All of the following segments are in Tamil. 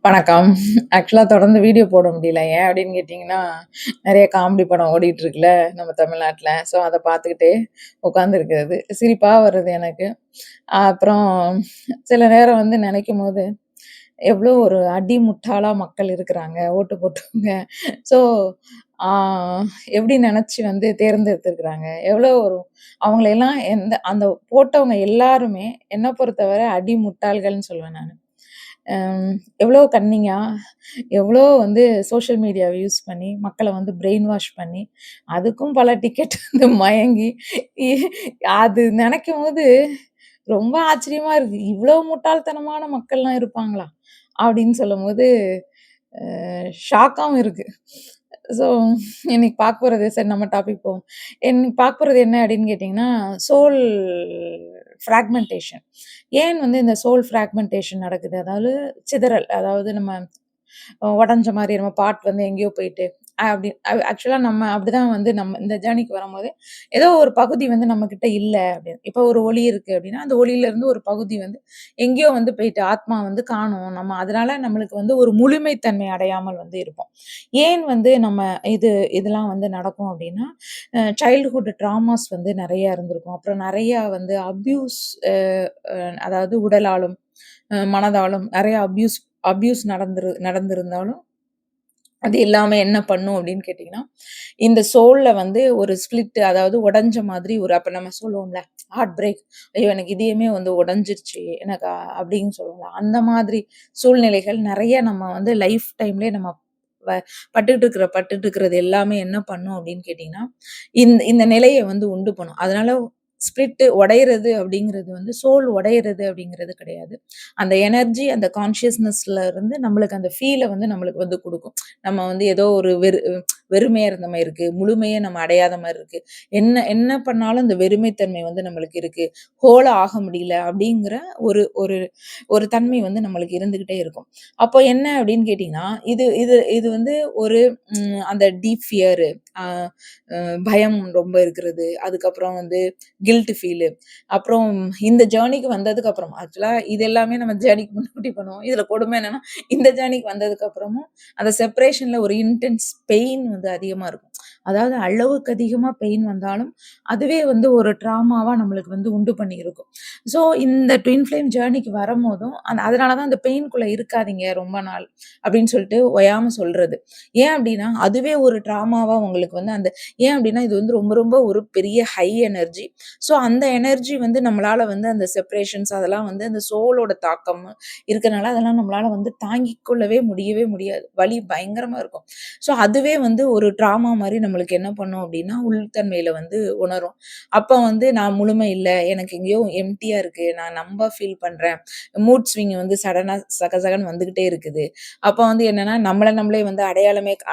வணக்கம். ஆக்சுவலா தொடர்ந்து வீடியோ போட முடியல. ஏன் அப்படின்னு கேட்டீங்கன்னா, நெறைய காமெடி படம் ஓடிட்டுருக்குல்ல நம்ம தமிழ்நாட்ல. ஸோ அத பார்த்துக்கிட்டே உட்காந்துருக்கிறது. சிரிப்பா வருது எனக்கு. அப்புறம் சில நேரம் வந்து நெனைக்கும்போது, எவ்ளோ ஒரு அடி முட்டாளா மக்கள் இருக்கிறாங்க, ஓட்டு போட்டவங்க. ஸோ ஆ எப்படி நெனச்சு வந்து தேர்ந்தெடுத்திருக்கிறாங்க. எவ்வளோ ஒரு அவங்களயெல்லாம் அந்த போட்டவங்க எல்லாருமே என்ன பொறுத்தவரை அடி முட்டாள்கள்ன்னு சொல்லுவேன் நானு. அம் எவ்வளோ கன்னிங்கா, எவ்வளோ வந்து சோஷியல் மீடியாவ யூஸ் பண்ணி, மக்கள வந்து பிரெயின் வாஷ் பண்ணி, அதுக்கும் பல டிக்கெட் வந்து மயங்கி, இ அது நெனைக்கும்போது ரொம்ப ஆச்சரியமா இருக்கு. இவ்ளோ முட்டாள்தனமான மக்கள்லாம் இருப்பாங்களா? அப்படின்னு சொல்லும்போது, ஷாக்காவும் இருக்கு. ஸோ இன்னைக்கு பார்க்க போறது சரி நம்ம டாபிக் போவோம். இன்னைக்கு பார்க்க போறது என்ன அப்படின்னு கேட்டீங்கன்னா, சோல் ஃப்ராக்மென்டேஷன். ஏன் வந்து இந்த சோல் ஃப்ராக்மென்டேஷன் நடக்குது? அதாவது சிதறல். அதாவது நம்ம உடைஞ்ச மாரி நம்ம பார்ட் வந்து எங்கேயோ போயிட்டு, அப்படி ஆக்சுவலா நம்ம அப்படிதான் வந்து நம்ம இந்த ஜர்னிக்கு வரும்போது, ஏதோ ஒரு பகுதி வந்து நம்மகிட்ட இல்ல அப்படின்னு. இப்போ ஒரு ஒளி இருக்கு அப்படின்னா, அந்த ஒளியிலருந்து ஒரு பகுதி வந்து எங்கேயோ வந்து போயிட்டு ஆத்மா வந்து காணோம். நம்ம அதனால நம்மளுக்கு வந்து ஒரு முழுமைத்தன்மை அடையாமல் வந்து இருப்போம். ஏன் வந்து நம்ம இதெல்லாம் வந்து நடக்கும் அப்படின்னா, சைல்ட்ஹுட் ட்ராமாஸ் வந்து நெறைய இருந்திருக்கும். அப்புறம் நெறையா வந்து அப்யூஸ் அ அ அதாவது உடலாலும், மனதாலும் நெறைய அப்யூஸ் அப்யூஸ் நடந்திருந்தாலும், அது எல்லாமே என்ன பண்ணும் அப்படின்னு கேட்டீங்கன்னா, இந்த சோல்ல வந்து ஒரு ஸ்ப்ளிட் அதாவது உடைஞ்ச மாதிரி ஒரு அப்ப நம்ம சொல்லுவோம்ல, ஹார்ட் பிரேக். ஐயோ! எனக்கு இதயமே வந்து உடைஞ்சிருச்சு. எனக்கு அப்படின்னு சொல்லுவோம்ல. அந்த மாதிரி சூழ்நிலைகள் நெறைய நம்ம வந்து லைஃப் டைம்லயே நம்ம வ பட்டுட்டு இருக்கிறது எல்லாமே என்ன பண்ணும் அப்படின்னு கேட்டீங்கன்னா, இந்த நிலைய வந்து உண்டு பண்ணும். அதனால ஸ்ப்ளிட் உடையிறது அப்படிங்கிறது வந்து சோல் உடையிறது அப்படிங்கிறது கிடையாது. அந்த எனர்ஜி, அந்த கான்ஷியஸ்னஸ்ல இருந்து நம்மளுக்கு அந்த ஃபீல வந்து நம்மளுக்கு வந்து குடுக்கும். நம்ம வந்து ஏதோ ஒரு வெறுமையா இருந்த மாரி இருக்கு. முழுமையா நம்ம அடையாத மாரி இருக்கு. என்ன என்ன பண்ணாலும் அந்த வெறுமைத்தன்மை வந்து நம்மளுக்கு இருக்கு. ஹோலா ஆக முடியல அப்படிங்கிற ஒரு ஒரு ஒரு தன்மை வந்து நம்மளுக்கு இருந்துகிட்டே இருக்கும். அப்போ என்ன அப்படின்னு கேட்டீங்கன்னா, இது இது இது வந்து ஒரு அந்த டீப் ஃபியரு, அ அ பயம் ரொம்ப இருக்கிறது. அதுக்கப்புறம் வந்து கில்ட் ஃபீலு. அப்புறம் இந்த ஜர்னிக்கு வந்ததுக்கு அப்புறம் ஆக்சுவலா இது எல்லாமே நம்ம ஜர்னிக்கு முன்னாடி பண்ணுவோம். இதுல கொடுமை என்னன்னா, இந்த ஜர்னிக்கு வந்ததுக்கு அப்புறமும் அந்த செப்பரேஷன்ல ஒரு இன்டென்ஸ் பெயின் வந்து அதிகமா இருக்கும். அதாவது அளவுக்கு அதிகமா பெயின் வந்தாலும், அதுவே வந்து ஒரு ட்ராமாவா நம்மளுக்கு வந்து உண்டு பண்ணியிருக்கும். ஸோ இந்த ட்வின் ஃப்ளேம் ஜர்னிக்கு வரும்போதும், அதனால தான் அந்த பெயின்குள்ள இருக்காதீங்க ரொம்ப நாள் அப்படின்னு சொல்லிட்டு ஓயாம சொல்றது. ஏன் அப்படின்னா, அதுவே ஒரு ட்ராமாவா உங்களுக்கு வந்து ஏன் அப்படின்னா, இது வந்து ரொம்ப ரொம்ப ஒரு பெரிய ஹை எனர்ஜி. ஸோ அந்த எனர்ஜி வந்து நம்மளால வந்து அந்த செப்பரேஷன்ஸ் அதெல்லாம் வந்து அந்த சோலோட தாக்கம் இருக்கனால, அதெல்லாம் நம்மளால வந்து தாங்கிக் கொள்ளவே முடியவே முடியாது. வலி பயங்கரமா இருக்கும். ஸோ அதுவே வந்து ஒரு ட்ராமா மாரி நம்மளுக்கு என்ன பண்ணும் அப்படின்னா, உள்தன்மையில வந்து உணரும். அப்ப வந்து நான் முழுமை இல்ல. எனக்கு எங்கேயோ எம்ப்டியா இருக்கு. நான் நம்ப ஃபீல் பண்றேன். மூட் ஸ்விங் வந்து சடனா சகசகன்னு வந்துகிட்டே இருக்குது. அப்ப வந்து என்னன்னா, நம்மள நம்மளே வந்து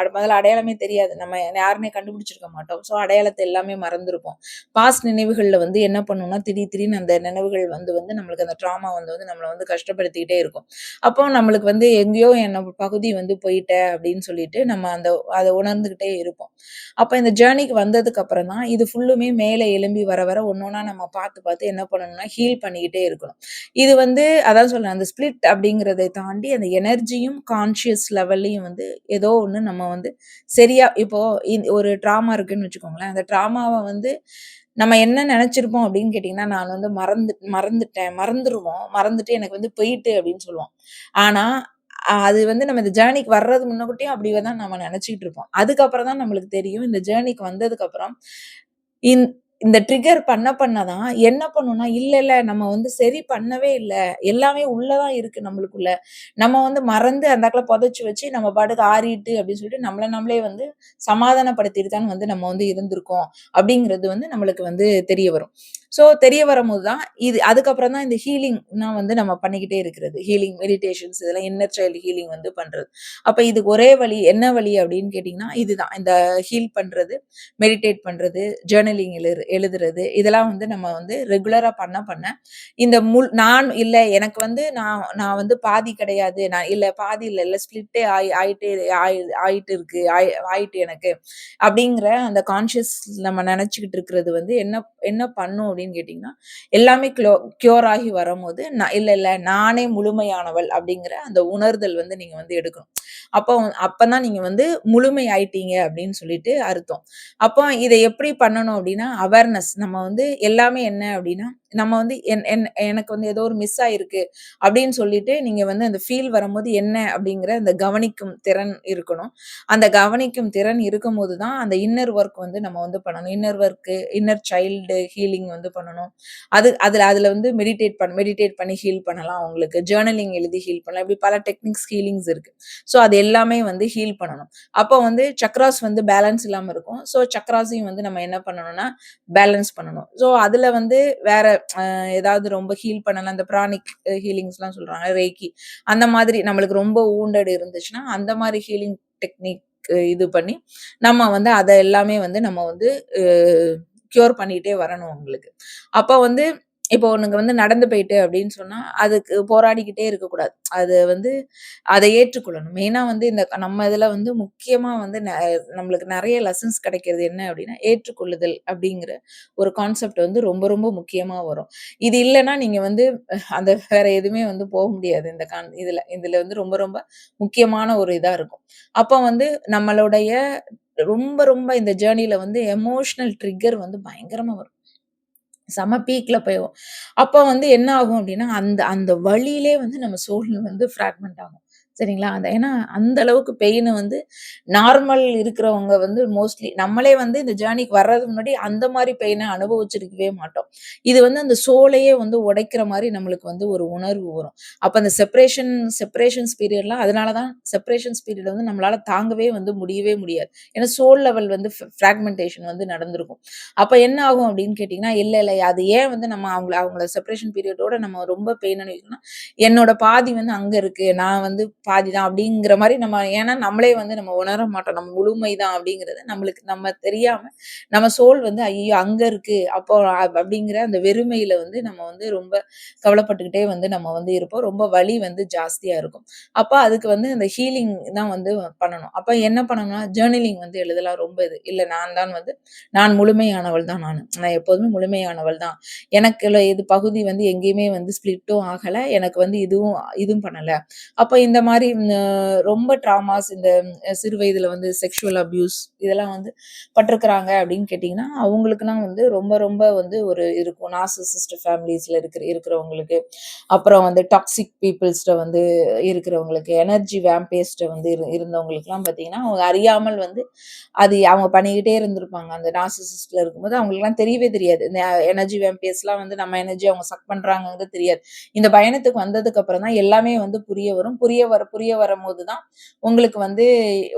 முதல்ல அடையாளமே தெரியாது. நம்ம யாருன்னே கண்டுபிடிச்சிருக்க மாட்டோம். ஸோ அடையாளத்த எல்லாமே மறந்திருப்போம். பாஸ்ட் நினைவுகள்ல வந்து என்ன பண்ணும்னா, திடீர் திடீர்னு அந்த நினைவுகள் வந்து வந்து நம்மளுக்கு அந்த ட்ராமா வந்து நம்மள வந்து கஷ்டப்படுத்திக்கிட்டே இருக்கும். அப்போ நம்மளுக்கு வந்து எங்கேயோ என்னோட பகுதி வந்து போயிட்டேன் அப்படின்னு சொல்லிட்டு நம்ம அத உணர்ந்துகிட்டே இருப்போம். அப்ப இந்த ஜர்னிக்கு வந்ததுக்கு அப்புறம் தான் இது ஃபுல்லுமே மேல எழும்பி வர வர ஒண்ணொன்னா நம்ம பார்த்து பார்த்து என்ன பண்ணணும்னா ஹீல் பண்ணிக்கிட்டே இருக்கணும். இது வந்து அதான் சொல்றேன் அந்த ஸ்பிளிட் அப்படிங்கிறதை தாண்டி அந்த எனர்ஜியும் கான்ஷியஸ் லெவல்லயும் வந்து ஏதோ ஒண்ணு நம்ம வந்து சரியா இப்போ ஒரு ட்ராமா இருக்குன்னு வச்சுக்கோங்களேன். அந்த ட்ராமாவ வந்து நம்ம என்ன நெனச்சிருப்போம் அப்படின்னு கேட்டீங்கன்னா, நான் வந்து மறந்துட்டேன், மறந்துருவோம். மறந்துட்டு எனக்கு வந்து போயிட்டு அப்படின்னு சொல்லுவோம். ஆனா, அது வந்து நம்ம இந்த ஜர்னிக்கு வர்றது முன்னக்கூட்டியும் அப்படியே தான் நம்ம நெனச்சுக்கிட்டு இருப்போம். அதுக்கப்புறம் தான் நம்மளுக்கு தெரியும். இந்த ஜர்னிக்கு வந்ததுக்கப்புறம், இந் இந்த ட்ரிகர் பண்ண தான் என்ன பண்ணும்னா, இல்ல நம்ம வந்து சரி பண்ணவே இல்ல. எல்லாமே உள்ள தான் இருக்கு நம்மளுக்குள்ள. நம்ம வந்து மறந்து அந்தாக்குல புதைச்சு வச்சு நம்ம பாட்டுக்கு ஆறிட்டு அப்படின்னு சொல்லிட்டு நம்மள நம்மளே வந்து சமாதானப்படுத்திட்டு தான் வந்து நம்ம வந்து இருந்திருக்கோம். அப்படிங்கிறது வந்து நம்மளுக்கு வந்து தெரிய வரும். ஸோ தெரிய வரும்போது தான் அதுக்கப்புறம் தான் இந்த ஹீலிங்னா வந்து நம்ம பண்ணிக்கிட்டே இருக்கிறது. ஹீலிங் மெடிடேஷன்ஸ் இதெல்லாம் இன்னர் சைல்ட் ஹீலிங் வந்து பண்றது. அப்ப இதுக்கு ஒரே வழி என்ன வழி அப்படின்னு கேட்டீங்கன்னா, இதுதான். இந்த ஹீல் பண்றது, மெடிடேட் பண்றது, ஜர்னலிங்ல எழுதுறது இதெல்லாம் வந்து நம்ம வந்து ரெகுலரா பண்ண பண்ண இந்த நான் இல்ல எனக்கு வந்து நான் நான் வந்து பாதி கிடையாது. நான் இல்ல பாதி இல்ல ஸ்ப்ளிட்டே ஆயிட்டு இருக்கு. ஆயிட்டு எனக்கு. அப்படிங்கிற அந்த கான்ஷியஸ் நம்ம நெனச்சுக்கிட்டு இருக்கிறது வந்து என்ன என்ன பண்ணும் அப்படின்னு கேட்டீங்கன்னா, எல்லாமே க்யூர் ஆகி வரும்போது, இல்ல இல்ல நானே முழுமையானவள் அப்படிங்கிற அந்த உணர்தல் வந்து நீங்க வந்து எடுக்கணும். அப்போ அப்பதான் நீங்க வந்து முழுமை ஆயிட்டீங்க அப்படின்னு சொல்லிட்டு அர்த்தம். அப்போ இத எப்படி பண்ணணும் அப்படின்னா, அவேர்னஸ் நம்ம வந்து எல்லாமே என்ன அப்படின்னா, நம்ம வந்து என் என் எனக்கு வந்து ஏதோ ஒரு மிஸ் ஆயிருக்கு அப்படின்னு சொல்லிட்டு நீங்க வந்து அந்த ஃபீல் வரும்போது என்ன அப்படிங்கிற அந்த கவனிக்கும் திறன் இருக்கணும். அந்த கவனிக்கும் திறன் இருக்கும்போது தான் அந்த இன்னர் ஒர்க் வந்து நம்ம வந்து பண்ணணும். இன்னர் சைல்டு ஹீலிங் வந்து பண்ணணும். அதுல அதுல வந்து மெடிடேட் பண்ணி ஹீல் பண்ணலாம் உங்களுக்கு. ஜர்னலிங் எழுதி ஹீல் பண்ணலாம். இப்படி பல டெக்னிக்ஸ் ஹீலிங்ஸ் இருக்கு. ஸோ அது எல்லாமே வந்து ஹீல் பண்ணணும். அப்போ வந்து சக்ராஸ் வந்து பேலன்ஸ் இல்லாம இருக்கும். ஸோ சக்ராஸையும் வந்து நம்ம என்ன பண்ணணும்னா, பேலன்ஸ் பண்ணணும். ஸோ அதுல வந்து வேற ஏதாவது ரொம்ப ஹீல் பண்ணலாம். அந்த பிரானிக் ஹீலிங்ஸ்லாம் சொல்றாங்க. ரேக்கி அந்த மாதிரி நம்மளுக்கு ரொம்ப வூண்டட் இருந்துச்சுன்னா, அந்த மாரி ஹீலிங் டெக்னிக் இது பண்ணி, நம்ம வந்து அத எல்லாமே வந்து நம்ம வந்து அ க்யூர் பண்ணிட்டே வரணும் உங்களுக்கு. அப்ப வந்து இப்போ உனக்கு வந்து நடந்து போயிட்டு அப்படின்னு சொன்னா, அதுக்கு போராடிக்கிட்டே இருக்கக்கூடாது. அது வந்து அத ஏற்றுக்கொள்ளணும். மெயினா வந்து இந்த நம்ம இதுல வந்து முக்கியமா வந்து நம்மளுக்கு நெறைய லெசன்ஸ் கிடைக்கிறது என்ன அப்படின்னா, ஏற்றுக்கொள்ளுதல் அப்படிங்கிற ஒரு கான்செப்ட் வந்து ரொம்ப ரொம்ப முக்கியமா வரும். இது இல்லன்னா நீங்க வந்து அந்த வேற எதுவுமே வந்து போ முடியாது. இதுல இதுல வந்து ரொம்ப ரொம்ப முக்கியமான ஒரு இதா இருக்கும். அப்ப வந்து நம்மளுடைய ரொம்ப ரொம்ப இந்த ஜர்னில வந்து எமோஷனல் ட்ரிக்கர் வந்து பயங்கரமா வரும். செம பீக்ல போகும். அப்ப வந்து என்ன ஆகும் அப்டின்னா, அந்த அந்த வலியிலே வந்து நம்ம சோல் வந்து ஃப்ராக்மென்ட் ஆகும். சரிங்களா? ஏன்னா அந்த அளவுக்கு பெயின் வந்து நார்மல் இருக்கிறவங்க வந்து மோஸ்ட்லி நம்மளே வந்து இந்த ஜர்னிக்கு வர்றதுக்கு முன்னாடி அந்த மாரி பெயின அனுபவிச்சிருக்கவே மாட்டோம். இது வந்து அந்த சோலையே வந்து உடைக்கிற மாரி நம்மளுக்கு வந்து ஒரு உணர்வு வரும். அப்ப அந்த செப்பரேஷன்ஸ் பீரியட்லாம் அதனால தான் செப்பரேஷன்ஸ் பீரியட் வந்து நம்மளால தாங்கவே வந்து முடியவே முடியாது. ஏன்னா சோல் லெவல் வந்து ஃப்ராக்மென்டேஷன் வந்து நடந்திருக்கும். அப்ப என்ன ஆகும் அப்படின்னு கேட்டீங்கன்னா, இல்ல, இல்ல அது ஏன் வந்து நம்ம அவங்கள செப்பரேஷன் பீரியடோட நம்ம ரொம்ப பெயின் அனுபவிக்கிறோம்னா, என்னோட பாதி வந்து அங்க இருக்கு. நான் வந்து பாதி தான் அப்படிங்கிற மாரி ஏன்னா நம்மளே வந்து நம்ம உணர மாட்டோம். நம்ம முழுமை தான் அப்படிங்கிறது நம்மளுக்கு நம்ம தெரியாம நம்ம சோல் வந்து ஐய்யயோ! அங்க இருக்கு. அப்போ அப்படிங்கிற அந்த வெறுமையில வந்து நம்ம வந்து ரொம்ப கவலைப்பட்டுக்கிட்டே வந்து நம்ம வந்து இருப்போம். ரொம்ப வலி வந்து ஜாஸ்தியா இருக்கும். அப்ப அதுக்கு வந்து அந்த ஹீலிங் தான் வந்து பண்ணணும். அப்ப என்ன பண்ணணும்னா, ஜர்னலிங் வந்து எழுதலாம் ரொம்ப இது. இல்ல நான் முழுமையானவள் தான் நானு. நான் எப்போதுமே முழுமையானவள் தான். எனக்குள்ள இது பகுதி வந்து எங்கேயுமே வந்து ஸ்ப்ளிட்டும் ஆகல. எனக்கு வந்து இதுவும் பண்ணல. அப்ப இந்த மாரி ரொம்ப ட்ராமாஸ் இந்த சிறு வயதில வந்து செக்ஷுவல் அபியூஸ் இதெல்லாம் வந்து பட்டுருக்கிறாங்க அப்படின்னு கேட்டீங்கன்னா, அவங்களுக்கெல்லாம் வந்து ரொம்ப ரொம்ப வந்து ஒரு இருக்கும். நார்சிசிஸ்ட் ஃபேமிலீஸ்ல இருக்கிறவங்களுக்கு, அப்புறம் வந்து டாக்ஸிக் பீப்பிள்ஸ்ட்ட வந்து இருக்கிறவங்களுக்கு, எனர்ஜி வேம்பயர்ஸ்ட்ட வந்து இருந்தவங்களுக்குலாம் பார்த்தீங்கன்னா, அவங்க அறியாமல் வந்து அவங்க பண்ணிக்கிட்டே இருந்திருப்பாங்க. அந்த நார்சிசிஸ்ட்ல இருக்கும்போது அவங்களுக்குலாம் தெரியவே தெரியாது. இந்த எனர்ஜி வேம்பயர்ஸ்லாம் வந்து நம்ம எனர்ஜி அவங்க சக் பண்றாங்கங்கிறது தெரியாது. இந்த பயணத்துக்கு வந்ததுக்கு அப்புறம் தான் எல்லாமே வந்து புரிய வரும். புரிய வரும்போது தான் உங்களுக்கு வந்து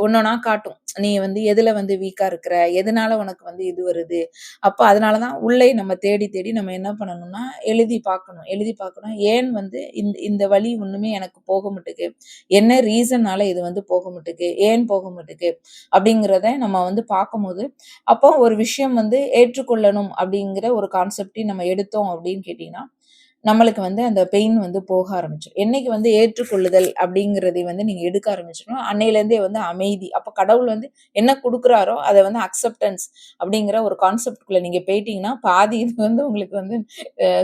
ஒன்னொன்னா காட்டும். நீ வந்து எதுல வந்து வீக்கா இருக்கிற? எதனால உனக்கு வந்து இது வருது? அப்ப அதனால தான் உள்ளே நம்ம தேடி தேடி நம்ம என்ன பண்ணணும்னா, எழுதி பார்க்கணும். எழுதி பார்க்கணும். ஏன் வந்து இந்த வலி ஒண்ணுமே எனக்கு போக மாட்டுக்கு? என்ன ரீசன்னால இது வந்து போக மாட்டுக்கு? ஏன் போக மாட்டுக்கு? அப்படிங்கிறத நம்ம வந்து பார்க்கும்போது, அப்போ ஒரு விஷயம் வந்து ஏற்றுக்கொள்ளணும் அப்படிங்கிற ஒரு கான்செப்டையும் நம்ம எடுத்தோம் அப்படின்னு கேட்டீங்கன்னா, நம்மளுக்கு வந்து அந்த பெயின் வந்து போக ஆரம்பிச்சுரும். என்னைக்கு வந்து ஏற்றுக்கொள்ளுதல் அப்படிங்கிறதை வந்து நீங்க எடுக்க ஆரம்பிச்சுட்டோம், அன்னையிலேருந்தே வந்து அமைதி. அப்ப கடவுள் வந்து என்ன குடுக்குறாரோ, அத வந்து அக்செப்டன்ஸ் அப்படிங்கிற ஒரு கான்செப்ட்குள்ள நீங்க போயிட்டீங்கன்னா, பாதி இது வந்து உங்களுக்கு வந்து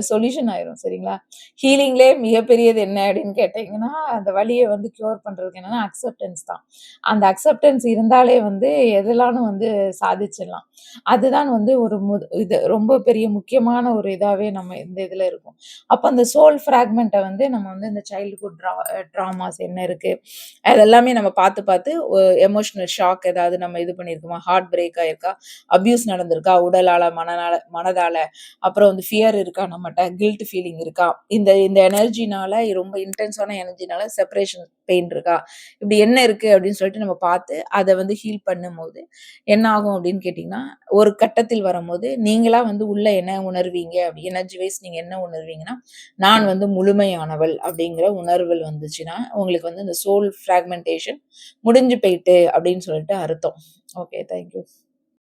சொல்யூஷன் ஆயிரும். சரிங்களா? ஹீலிங்லயே மிகப்பெரியது என்ன அப்படின்னு கேட்டீங்கன்னா, அந்த வலிய வந்து கியூர் பண்றதுக்கு என்னன்னா அக்செப்டன்ஸ் தான். அந்த அக்செப்டன்ஸ் இருந்தாலே வந்து எதுலானும் வந்து சாதிச்சிடலாம். அதுதான் வந்து ஒரு இது ரொம்ப பெரிய முக்கியமான ஒரு இதாவே நம்ம இந்த இதுல இருக்கும். அப்ப அந்த சோல் ஃப்ராக்மெண்ட்ட வந்து நம்ம வந்து இந்த சைல்ட்ஹுட் ட்ராமாஸ் என்ன இருக்கு? அதெல்லாமே நம்ம பார்த்து பார்த்து எமோஷனல் ஷாக் ஏதாவது நம்ம இது பண்ணியிருக்கோமா? ஹார்ட் பிரேக் ஆயிருக்கா? அபியூஸ் நடந்திருக்கா? உடலால, மனதால அப்புறம் வந்து ஃபியர் இருக்கா நம்மட்ட? கில்ட் ஃபீலிங் இருக்கா? இந்த இந்த எனர்ஜினால ரொம்ப இன்டென்ஸான எனர்ஜினால செப்பரேஷன் பெயின் இருக்கா? இப்படி என்ன இருக்கு அப்படின்னு சொல்லிட்டு நம்ம பார்த்து அத வந்து ஹீல் பண்ணும்போது என்ன ஆகும் அப்படின்னு கேட்டீங்கன்னா, ஒரு கட்டத்தில் வரும்போது நீங்களா வந்து உள்ள என்ன உணர்வீங்க? அப்படி எனர்ஜி வைஸ் நீங்க என்ன உணர்வீங்கன்னா, நான் வந்து முழுமையானவள் அப்படிங்கிற உணர்வுகள் வந்துச்சுன்னா, உங்களுக்கு வந்து இந்த சோல் ஃப்ராக்மென்டேஷன் முடிஞ்சு போயிட்டு அப்படின்னு சொல்லிட்டு அர்த்தம். ஓகே. Thank you.